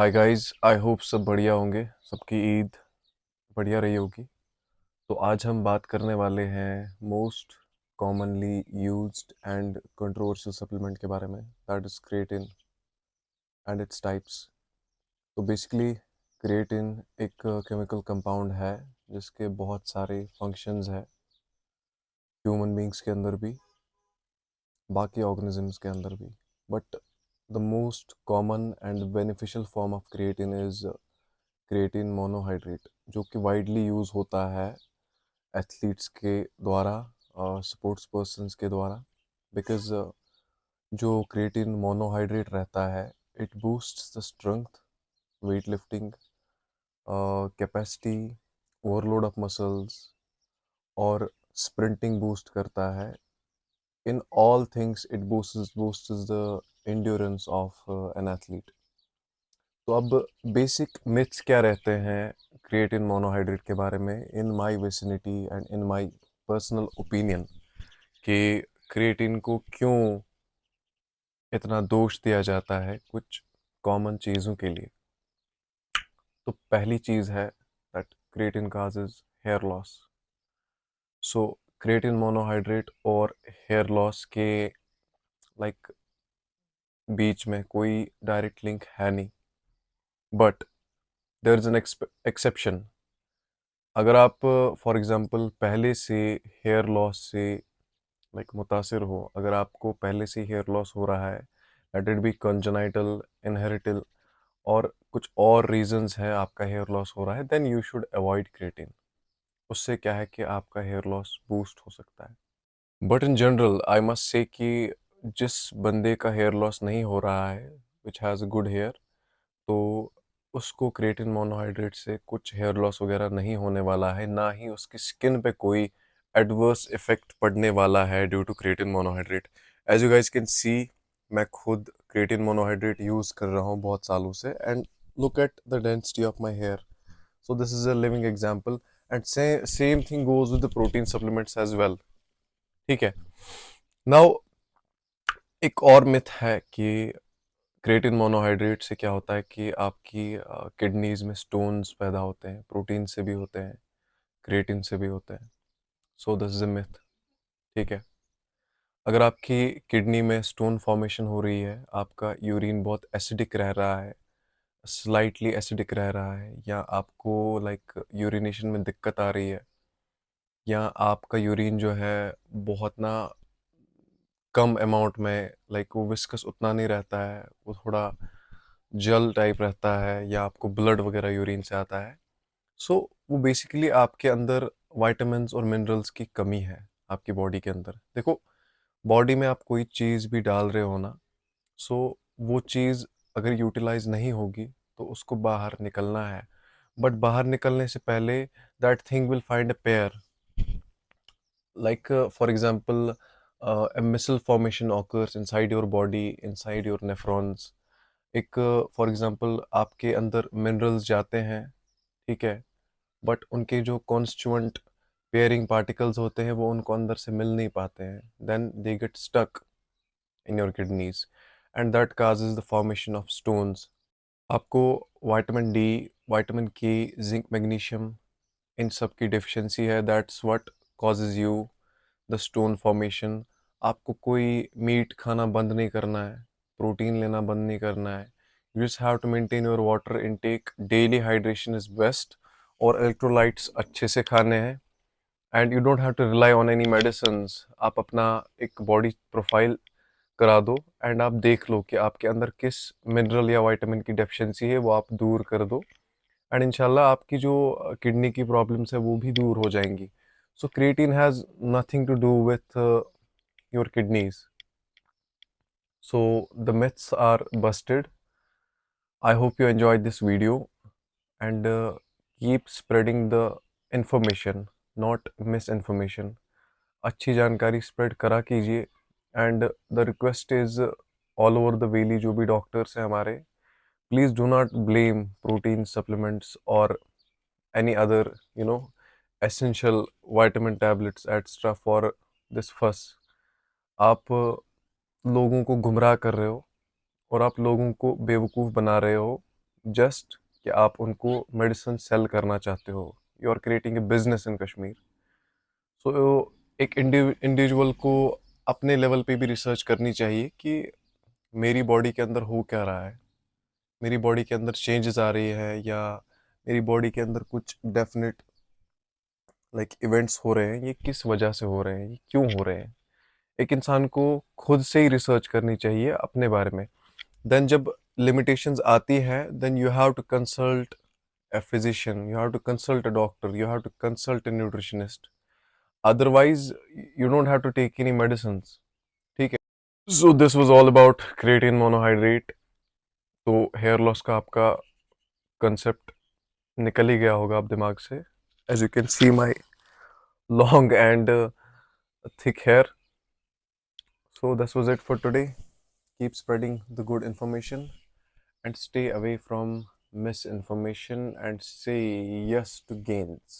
Hi guys, I hope सब बढ़िया होंगे। सबकी ईद बढ़िया रही होगी। तो आज हम बात करने वाले हैं most commonly used and controversial supplement के बारे में, that is creatine and its types. तो बेसिकली क्रिएटिन एक केमिकल कंपाउंड है जिसके बहुत सारे फंक्शंस हैं ह्यूमन बींग्स के अंदर भी, बाकी ऑर्गेनिजम्स के अंदर भी। But the most common and beneficial form of creatine is creatine monohydrate, जो कि वाइडली यूज़ होता है एथलीट्स के द्वारा, स्पोर्ट्स पर्सन्स के द्वारा। बिकॉज जो क्रिएटिन मोनोहाइड्रेट रहता है, it boosts the strength, weight lifting capacity, overload of muscles और स्प्रिंटिंग बूस्ट करता है। In all things it boosts the endurance of an athlete. तो अब बेसिक मिथ्स क्या रहते हैं क्रिएटिन मोनोहाइड्रेट के बारे में in my vicinity and in my personal opinion, कि क्रिएटिन को क्यों इतना दोष दिया जाता है कुछ कॉमन चीज़ों के लिए। तो पहली चीज़ है that creatine causes hair loss. So creatine monohydrate और हेयर लॉस के लाइक बीच में कोई डायरेक्ट लिंक है नहीं, but there is an exception. अगर आप फॉर एग्जांपल पहले से हेयर लॉस से मुतासिर हो, अगर आपको पहले से हेयर लॉस हो रहा है, लेट इट बी कंजेनाइटल, इनहेरिटल और कुछ और रीजंस है आपका हेयर लॉस हो रहा है, then you should avoid creatine. उससे क्या है कि आपका हेयर लॉस बूस्ट हो सकता है। But in general I must say कि जिस बंदे का हेयर लॉस नहीं हो रहा है, which has a good hair, तो उसको क्रिएटिन मोनोहाइड्रेट से कुछ हेयर लॉस वगैरह नहीं होने वाला है, ना ही उसकी स्किन पे कोई एडवर्स इफेक्ट पड़ने वाला है due to creatine monohydrate. As you guys can see, मैं खुद क्रिएटिन मोनोहाइड्रेट यूज़ कर रहा हूँ बहुत सालों से, and look at the density of my hair. So this is a living example, and same thing goes with the protein supplements as well. ठीक है। नाउ एक और मिथ है कि क्रिएटिन मोनोहाइड्रेट से क्या होता है कि आपकी किडनीज में स्टोन्स पैदा होते हैं, प्रोटीन से भी होते हैं, क्रिएटिन से भी होते हैं। सो दिस इज अ मिथ। ठीक है। अगर आपकी किडनी में स्टोन फॉर्मेशन हो रही है, आपका यूरिन बहुत एसिडिक रह रहा है, स्लाइटली एसिडिक रह रहा है, या आपको यूरिनेशन में दिक्कत आ रही है, या आपका यूरिन जो है बहुत ना कम अमाउंट में, वो विस्कस उतना नहीं रहता है, वो थोड़ा जल टाइप रहता है, या आपको ब्लड वगैरह यूरिन से आता है, सो वो बेसिकली आपके अंदर वाइटामिन्स और मिनरल्स की कमी है आपकी बॉडी के अंदर। देखो, बॉडी में आप कोई चीज़ भी डाल रहे हो ना, सो वो चीज़ अगर यूटिलाइज नहीं होगी तो उसको बाहर निकलना है। बट बाहर निकलने से पहले that thing will find a pair, for example, a missile formation occurs inside your body, inside your nephrons. एक फॉर एग्जांपल आपके अंदर मिनरल्स जाते हैं, ठीक है, बट उनके जो कॉन्स्टिट्यूएंट पेयरिंग पार्टिकल्स होते हैं वो उनको अंदर से मिल नहीं पाते हैं, then they get stuck in your kidneys, and that causes the formation of stones. आपको vitamin D, vitamin K, zinc, magnesium, इन सब की डेफिशिएंसी है, that's what causes you the stone formation. आपको कोई मीट खाना बंद नहीं करना है, प्रोटीन लेना बंद नहीं करना है, you just have to maintain your water intake, daily hydration is best, और इलेक्ट्रोलाइट्स अच्छे से खाने हैं, and you don't have to rely on any medicine. आप अपना एक बॉडी प्रोफाइल करा दो, एंड आप देख लो कि आपके अंदर किस मिनरल या विटामिन की डेफिशिएंसी है, वो आप दूर कर दो, एंड इंशाल्लाह आपकी जो किडनी की प्रॉब्लम्स है वो भी दूर हो जाएंगी। So creatine has nothing to do with your kidneys. So the myths are busted. I hope you enjoyed this video, and keep spreading the information, not misinformation. अच्छी जानकारी स्प्रेड करा कीजिए, and the request is all over the valley, जो भी doctors हैं हमारे, please do not blame protein supplements और any other, you know, essential vitamin tablets etc for this fuss. आप लोगों को गुमराह कर रहे हो, और आप लोगों को बेवकूफ़ बना रहे हो जस्ट कि आप उनको मेडिसिन सेल करना चाहते हो, you are creating a business in Kashmir. So एक इंडिविजुअल को अपने लेवल पे भी रिसर्च करनी चाहिए कि मेरी बॉडी के अंदर हो क्या रहा है, मेरी बॉडी के अंदर चेंजेस आ रही है, या मेरी बॉडी के अंदर कुछ डेफिनेट इवेंट्स हो रहे हैं, ये किस वजह से हो रहे हैं, ये क्यों हो रहे हैं। एक इंसान को खुद से ही रिसर्च करनी चाहिए अपने बारे में। देन जब लिमिटेशंस आती है, then you have to consult a physician, you have to consult a doctor, you have to consult a nutritionist, otherwise you don't have to take any medicines, ठीक है। So this was all about creatine monohydrate। तो hair loss का आपका concept निकल ही गया होगा आप दिमाग से, as you can see my long and thick hair। So this was it for today। Keep spreading the good information and stay away from misinformation and say yes to gains।